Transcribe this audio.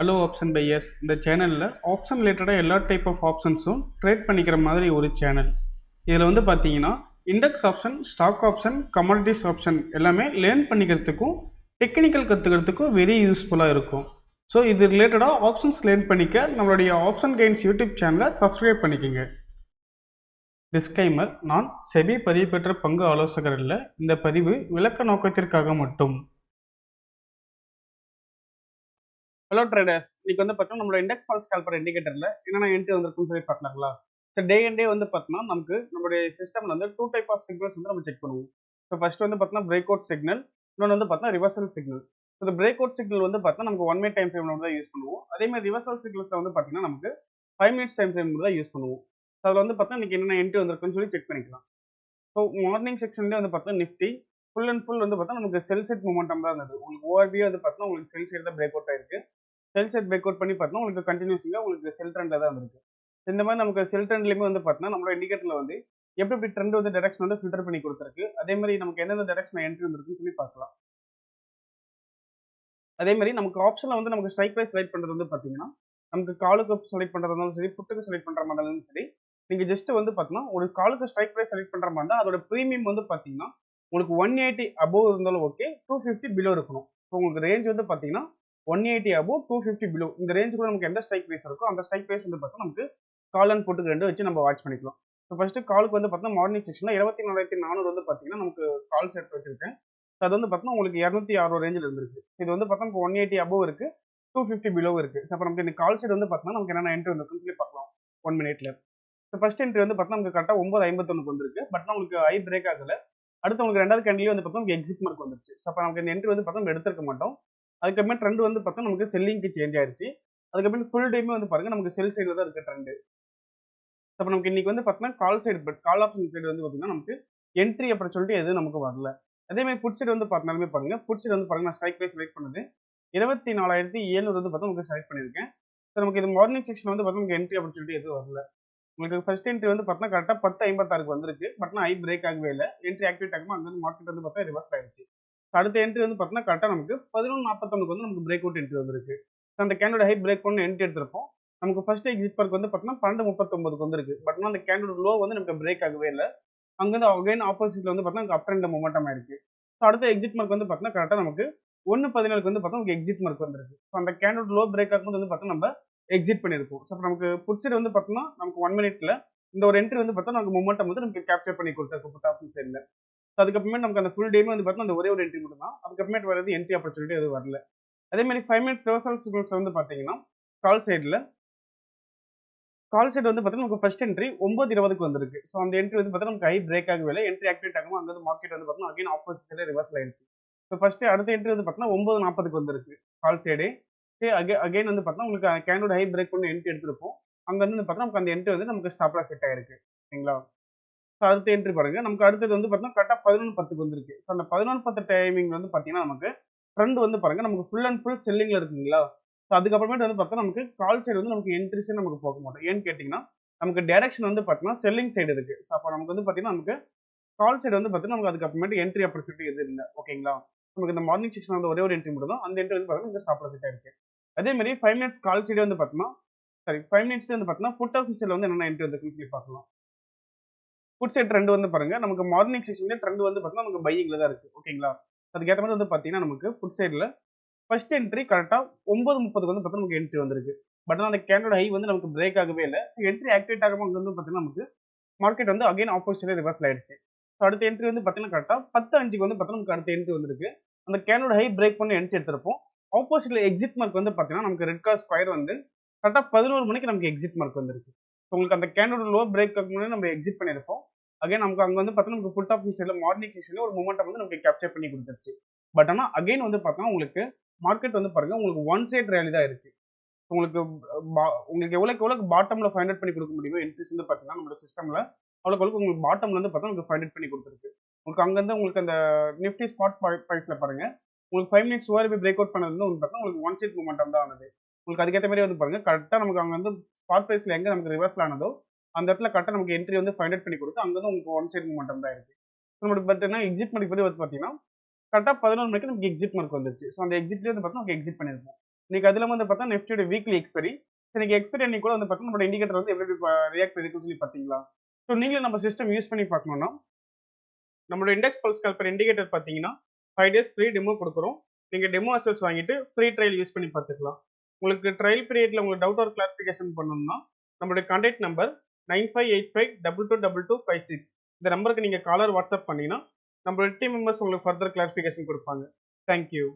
Hello option buyers. இந்த சேனலில் option ரிலேட்டடாக எல்லா டைப் ஆஃப் ஆப்ஷன்ஸும் ட்ரேட் பண்ணிக்கிற மாதிரி ஒரு சேனல். இதில் வந்து பார்த்தீங்கன்னா index option, stock option, commodities option எல்லாமே லேர்ன் பண்ணிக்கிறதுக்கும் டெக்னிக்கல் கற்றுக்கிறதுக்கும் வெரி யூஸ்ஃபுல்லாக இருக்கும். ஸோ இது ரிலேட்டடாக ஆப்ஷன்ஸ் லேர்ன் பண்ணிக்க நம்மளுடைய ஆப்ஷன் கைன்ஸ் யூடியூப் சேனலை சப்ஸ்கிரைப் பண்ணிக்கோங்க. டிஸ்க்ளைமர்: நான் செபி பதிவு பெற்ற பங்கு ஆலோசகர் இல்லை. இந்த பதிவு விளக்க நோக்கத்திற்காக மட்டும். ஹலோ ட்ரேடர்ஸ், இன்னைக்கு வந்து பார்த்தோம்னா நம்மளோட இண்டெக்ஸ் ஃபால்ஸ் கால்பர் இண்டிகேட்டரில் என்னென்ன என்ட்ரி வந்திருக்குன்னு சொல்லி பார்க்கலாங்களா? ஸோ டே அண்ட் டே வந்து பார்த்தோம்னா நமக்கு நம்மளுடைய சிஸ்டமில் வந்து டூ டைப் ஆஃப் சிக்னல்ஸ் வந்து நம்ம செக் பண்ணுவோம். ஸோ ஃபர்ஸ்ட் வந்து பார்த்தோம்னா பிரேக் அவுட் சிக்னல், இன்னொன்று வந்து பார்த்தோம்னா ரிவர்சல் சிக்னல். இந்த பிரேக் அவுட் சிக்னல் வந்து பார்த்தோம்னா நமக்கு 1 minute டைம் ஃப்ரேம் தான் யூஸ் பண்ணுவோம். அதே மாதிரி ரிவர்சல் சிக்னல்ஸில் வந்து பார்த்தீங்கன்னா நமக்கு 5 minutes டைம் ஃப்ரேம் தான் யூஸ் பண்ணுவோம். ஸோ அதில் வந்து பார்த்தோம்னா இன்னைக்கு என்னென்ன என்ட்ரி வந்திருக்குன்னு சொல்லி செக் பண்ணிக்கலாம். ஸோ மார்னிங் செக்ஷன்லேயே வந்து பார்த்தோம்னா நிஃப்டி ஃபுல் அண்ட் ஃபுல் வந்து பார்த்தா நமக்கு செல் செட் மூமெண்டம் தான் இருந்தது. உங்களுக்கு ஓஆர்பியே வந்து பார்த்தோம்னா உங்களுக்கு செல் சைடு தான் பிரேக் அவுட் ஆயிருக்கு. செல் செட் பிரேக் அவுட் பண்ணி பார்த்தோம்னா உங்களுக்கு கண்டினியூஸிங்காக உங்களுக்கு செல் ட்ரெண்ட் தான் இருக்கு. இந்த மாதிரி நமக்கு செல் ட்ரெண்ட்லையுமே வந்து பார்த்தோம்னா நம்மளோட இண்டிகேட்டர்ல வந்து எப்படி ட்ரெண்ட் வந்து டைரக்ஷன் வந்து ஃபில்டர் பண்ணி கொடுத்துருக்கு. அதே மாதிரி நமக்கு எந்தெந்த டைரக்ஷன் என்ட்ரி வந்துருக்குன்னு சொல்லி பார்க்கலாம். அதே மாதிரி நமக்கு ஆப்ஷன்ல வந்து நமக்கு ஸ்ட்ரைக் ப்ரைஸ் செலக்ட் பண்றது வந்து பார்த்தீங்கன்னா நமக்கு காலுக்கு செலக்ட் பண்றதா இருந்தாலும் சரி, புட்டுக்கு செலக்ட் பண்ற மாதிரி இருந்தாலும் சரி, நீங்க ஜஸ்ட் வந்து பார்த்தீங்கன்னா ஒரு காலுக்கு ஸ்ட்ரைக் ப்ரைஸ் செலக்ட் பண்ற மாதிரி இருந்தால் அதோட ப்ரீமியம் வந்து பார்த்தீங்கன்னா உங்களுக்கு 180 அபோவ் இருந்தாலும் ஓகே, 250 பிலோ இருக்கணும். ஸோ உங்களுக்கு ரேஞ்ச் வந்து பார்த்தீங்கன்னா 180 அபோவ் 250 பிலோ இந்த ரேஞ்சுக்குள்ள நமக்கு எந்த ஸ்ட்ரைக் ப்ரைஸ் இருக்கோ அந்த ஸ்ட்ரைக் ப்ரைஸ் வந்து பார்த்தா நமக்கு கால் அண்ட் புட்டுக்கு ரெண்டு வச்சு நம்ம வாட்ச் பண்ணிக்கலாம். ஸோ ஃபர்ஸ்ட் காலுக்கு வந்து பார்த்தீங்கன்னா மார்னிங் செக்ஷன்ல 24,400 வந்து பார்த்தீங்கன்னா நமக்கு கால் செட் வச்சிருக்கேன். அது வந்து பார்த்தீங்கன்னா உங்களுக்கு 260 ரேஞ்சில் இருந்திருக்கு. இது வந்து பார்த்தா நமக்கு 180 அபோவ் இருக்கு, 250 பிலோ இருக்கு. ஸோ அப்போ நமக்கு இந்த கால் சைடு வந்து பார்த்தீங்கன்னா நமக்கு என்னென்ன என்ட்ரி வந்துருக்குன்னு சொல்லி பார்க்கலாம் 1 minute. ஸோ ஃபர்ஸ்ட் என்ட்ரி வந்து பார்த்தீங்கன்னா நமக்கு கரெக்டாக 9:51 வந்திருக்கு. பட் உங்களுக்கு ஐ பிரேக் ஆகல. அடுத்து உங்களுக்கு ரெண்டாவது கேண்டிலே வந்து பார்த்தா நமக்கு எக்ஸிட் மார்க் வந்துருச்சு. ஸோ அப்போ நமக்கு இந்த என்ட்ரி வந்து பார்த்தா நம்ம எடுத்துருக்க மாட்டோம். அதுக்கப்புறமே ட்ரெண்ட் வந்து பார்த்தா நமக்கு செல்லிங்க்கு சேஞ்ச் ஆயிருச்சு. அதுக்கப்புறம் ஃபுல் டேமே வந்து பாருங்க நமக்கு செல் சைடு தான் இருக்கு ட்ரெண்ட். அப்போ நமக்கு இன்னைக்கு வந்து பார்த்தீங்கன்னா call side, but call option side வந்து பார்த்தீங்கன்னா நமக்கு என்ட்ரி அப்படின்னு சொல்லிட்டு எதுவும் நமக்கு வரல. அதே மாதிரி புட் சைடு வந்து பார்த்தாலுமே பாருங்க, புட் சைடு வந்து பாருங்க நான் ஸ்ட்ரைக் ப்ரைஸ் செலக்ட் பண்ணது 24,700 வந்து பார்த்தா நமக்கு செலக்ட் பண்ணியிருக்கேன். ஸோ நமக்கு இது மார்னிங் செக்ஷன் வந்து பார்த்தா நமக்கு என்ட்ரி அப்படின்னு சொல்லிட்டு எதுவும் வரல. உங்களுக்கு ஃபர்ஸ்ட் என்ட்ரி வந்து பார்த்தீங்கன்னா கரெக்டாக 10:56 வந்திருக்கு. பட் நான் ஐ பிரேக் ஆகவே இல்லை. என்ட்ரி ஆக்டிவேட் ஆகும்போது அங்கே வந்து மார்க்கெட் வந்து பார்த்தா ரிவர்ஸ் ஆயிடுச்சு. அடுத்த என்ட்ரி வந்து பார்த்தீங்கன்னா கரெக்டாக நமக்கு 11:41 வந்து நமக்கு பிரேக் அவுட் என்ட்ரி வந்திருக்கு. அந்த கேண்டோட ஹை பிரேக் பண்ணி என்ட்ரி எடுத்திருப்போம். நமக்கு ஃபர்ஸ்ட் எக்ஸிட் மார்க் வந்து பார்த்தீங்கன்னா 12:39 வந்திருக்கு. பட் அந்த கேண்டோட லோ வந்து நமக்கு பிரேக் ஆகவே இல்லை. அங்கேருந்து அகைன் ஆப்போசிட்ல வந்து பார்த்தீங்கன்னா அப் ட்ரெண்ட் மொமெண்டம் ஆயிருக்கு. ஸோ அடுத்த எக்ஸிட் மார்க் வந்து பார்த்தீங்கன்னா கரெக்டாக நமக்கு 1:14 வந்து பார்த்தா நமக்கு எக்ஸிட் மார்க் வந்திருக்கு. ஸோ அந்த கேண்டோட லோ பிரேக் ஆகும்போது வந்து பார்த்தா நம்ம எக்ஸிட் பண்ணியிருக்கோம். ஸோ நமக்கு புட் சைடு வந்து பார்த்தோம்னா நமக்கு 1 minute இந்த ஒரு என்ட்ரி வந்து பார்த்தா நமக்கு மொமெண்டம் வந்து நமக்கு கேப்சர் பண்ணி கொடுத்துருக்கு புட் ஆப்ஷன் சைடில். அதுக்கப்புறமே நமக்கு அந்த ஃபுல் டேமே வந்து பார்த்தா அந்த ஒரே ஒரு என்ட்ரி மட்டும் தான். அதுக்கப்புறமேட்டு வரது என்ட்ரி ஆப்பர்ச்சுனிட்டி எதுவும் வரல. அதே மாதிரி 5 minutes ரிவர்சல் சிக்னல்ஸ்ல வந்து பார்த்தீங்கன்னா கால் சைடில் வந்து பார்த்தீங்கன்னா நமக்கு ஃபர்ஸ்ட் என்ட்ரி 9:20க்கு வந்திருக்கு. ஸோ அந்த என்ட்ரி வந்து பார்த்தீங்கன்னா நமக்கு ஹை பிரேக் ஆகவே இல்லை. என்ட்ரி ஆக்டிவேட் ஆகும் அங்கே வந்து மார்க்கெட் வந்து பார்த்தீங்கன்னா அகைன் ஆப்போசிட் சைடில் ரிவர்சல் ஆயிடுச்சு. ஸோ ஃபர்ஸ்ட் அடுத்த என்ட்ரி வந்து பார்த்தீங்கன்னா 9:40க்கு வந்திருக்கு கால் சைடு. அகைன் வந்து பார்த்தீங்கன்னா உங்களுக்கு கேண்டோட ஹை பிரேக் பண்ணி என்ட்ரி எடுத்திருப்போம். அங்கே வந்து பார்த்தீங்கன்னா நமக்கு அந்த என்ட்ரி வந்து நமக்கு ஸ்டாப்ல செட் ஆயிருக்கு. சரிங்களா? ஸோ அடுத்த என்ட்ரி பாருங்க, நமக்கு அடுத்தது வந்து பார்த்தீங்கன்னா கரெக்டாக 11:10க்கு வந்திருக்கு. ஸோ அந்த 11:10 டைமிங் வந்து பார்த்தீங்கன்னா நமக்கு ட்ரெண்ட் வந்து பாருங்க நமக்கு ஃபுல் அண்ட் ஃபுல் செல்லிங்ல இருக்குங்களா? ஸோ அதுக்கப்புறமேட்டு வந்து பார்த்தா நமக்கு கால் சைடு வந்து நமக்கு என்ட்ரிஸே நமக்கு போக மாட்டோம். ஏன்னு கேட்டிங்கன்னா நமக்கு டைரக்ஷன் வந்து பார்த்தீங்கன்னா செல்லிங் சைடு இருக்கு. ஸோ அப்போ நமக்கு வந்து பார்த்தீங்கன்னா நமக்கு கால் சைடு வந்து பார்த்தீங்கன்னா நமக்கு அதுக்கப்புறமேட்டு என்ட்ரி ஆப்பர்ச்சுனிட்டி எதுவும் இல்லை. ஓகேங்களா? நமக்கு இந்த மார்னிங் செக்ஷன் வந்து ஒரே ஒரு என்ட்ரி மட்டும் தான். அந்த என்ட்ரி வந்து பார்த்தீங்கன்னா இந்த ஸ்டாப்ல செட் ஆயிருக்கு. அதே மாதிரி 5 minutes கால் சைடு வந்து பார்த்தீங்கன்னா 5 minutes வந்து பார்த்தீங்கன்னா புட் ஆப்ஷன் சைடில் வந்து என்னென்ன என்ட்ரி வந்துருக்குன்னு சொல்லி பார்க்கலாம். புட் சைட் ட்ரெண்ட் வந்து பாருங்க நமக்கு மார்னிங் செக்ஷன்ல ட்ரெண்ட் வந்து பார்த்தீங்கன்னா நமக்கு பையிங்ல தான் இருக்கு. ஓகேங்களா? அதுக்கேற்ற மாதிரி வந்து பார்த்தீங்கன்னா நமக்கு புட் சைடில் ஃபர்ஸ்ட் என்ட்ரி கரெக்டாக 9:30க்கு வந்து பார்த்தீங்கன்னா நமக்கு என்ட்ரி வந்திருக்கு. பட் அந்த கேண்டோட ஹை வந்து நமக்கு பிரேக் ஆகவே இல்லை. ஸோ என்ட்ரி ஆக்டிவேட் ஆகாம அங்கே வந்து பார்த்தீங்கன்னா நமக்கு மார்க்கெட் வந்து அகைன் ஆப்போசிட்ல ரிவர்சல் ஆயிடுச்சு. ஸோ அடுத்த என்ட்ரி வந்து பார்த்தீங்கன்னா கரெக்டாக 10:05க்கு வந்து பார்த்தீங்கன்னா நமக்கு அடுத்த என்ட்ரி வந்திருக்கு. அந்த கேண்டோட ஹை பிரேக் பண்ணி என்ட்ரி எடுத்திருப்போம். ஆப்போசிட்ல எக்ஸிட் மார்க் வந்து பார்த்தீங்கன்னா நமக்கு ரெட் கலர் ஸ்கொயர் வந்து கரெக்டாக 11 மணிக்கு நமக்கு எக்ஸிட் மார்க் வந்திருக்கு. உங்களுக்கு அந்த கேண்டோட லோ பிரேக் ஆகும் முன்னாடி நம்ம எக்ஸிட் பண்ணியிருப்போம். அகைன் நமக்கு அங்கே வந்து பார்த்தீங்கன்னா நமக்கு புட் ஆப்ஷன் சைடில் மார்னிங் செக்ஷன்ல ஒரு மொமெண்டம் வந்து நமக்கு கேப்சர் பண்ணி கொடுத்துருச்சு. பட் ஆனால் அகைன் வந்து பார்த்தோம்னா உங்களுக்கு மார்க்கெட் வந்து பாருங்க உங்களுக்கு ஒன் சைட் ரேலி தான் இருக்கு. உங்களுக்கு உங்களுக்கு எவ்வளோக்கு பாட்டம்ல ஃபைண்ட் அவுட் பண்ணி கொடுக்க முடியுமோ என்ட்ரிஸ் வந்து பார்த்தீங்கன்னா நம்மளோட சிஸ்டம்ல அவ்வளோக்கு உங்களுக்கு பாட்டம்ல இருந்து பார்த்தா உங்களுக்கு ஃபைண்ட் அவுட் பண்ணி கொடுத்துருக்கு. உங்களுக்கு அங்கேருந்து உங்களுக்கு அந்த நிஃப்டி ஸ்பாட் ப்ரைஸ்ல பாருங்க உங்களுக்கு 5 minutes ஓஆர்பி பிரேக் அவுட் பண்ணது வந்து பார்த்தீங்கன்னா உங்களுக்கு ஒன் சைட் மூமெண்டம் தான் ஆனது. உங்களுக்கு அதுக்கேற்ற மாதிரி வந்து பாருங்க கரெக்டாக நமக்கு அங்கே வந்து ஸ்பாட் ப்ரைஸ்ல எங்கே நமக்கு ரிவர்சல் ஆனதோ அந்த இடத்துல கரெக்டாக நமக்கு என்ட்ரி வந்து ஃபைண்ட் அவுட் பண்ணி கொடுத்து அங்கே வந்து உங்களுக்கு ஒன் சைட் மூமெண்டம் தான் இருக்கு. நம்மளுக்கு பார்த்தீங்கன்னா எக்ஸிட் மார்க் வந்து பார்த்தீங்கன்னா கரெக்டாக 11 மணிக்கு நமக்கு எக்ஸிட் மார்க் வந்துருச்சு. ஸோ அந்த எக்ஸிட்லேயே வந்து பார்த்தீங்கன்னா நமக்கு எக்ஸிட் பண்ணியிருப்போம். இன்னைக்கு அது இல்லாமல் வந்து பார்த்தா நிஃப்டியோட வீக்லி எக்ஸ்பெரி. இன்னைக்கு எக்ஸ்பெரி அன்னைக்கு கூட வந்து பார்த்தீங்கன்னா நம்மளோட இண்டிகேட்டர் வந்து எப்படி ரியாக்ட் இருக்குன்னு சொல்லி பார்த்தீங்களா? ஸோ நீங்களும் நம்ம சிஸ்டம் யூஸ் பண்ணி பார்க்கணும்னா நம்மளோட இண்டெக்ஸ் பல்ஸ் கால்குலேட்டர் இண்டிகேட்டர் பார்த்தீங்கன்னா 5 டேஸ் ஃப்ரீ டெமோ கொடுக்குறோம். நீங்கள் டெமோ அசஸ் வாங்கிட்டு ஃப்ரீ ட்ரையல் யூஸ் பண்ணி பார்த்துக்கலாம். உங்களுக்கு ட்ரையல் பீரியட்ல உங்களுக்கு டவுட் ஒரு கிளாரிஃபிகேஷன் பண்ணணும்னா நம்மளுடைய கான்டாக்ட் நம்பர் 9585222256 இந்த நம்பருக்கு நீங்கள் காலர் வாட்ஸ்அப் பண்ணீங்கன்னா நம்மளோட டீம் மெம்பர்ஸ் உங்களுக்கு ஃபர்தர் கிளாரிஃபிகேஷன் கொடுப்பாங்க. தேங்க்யூ.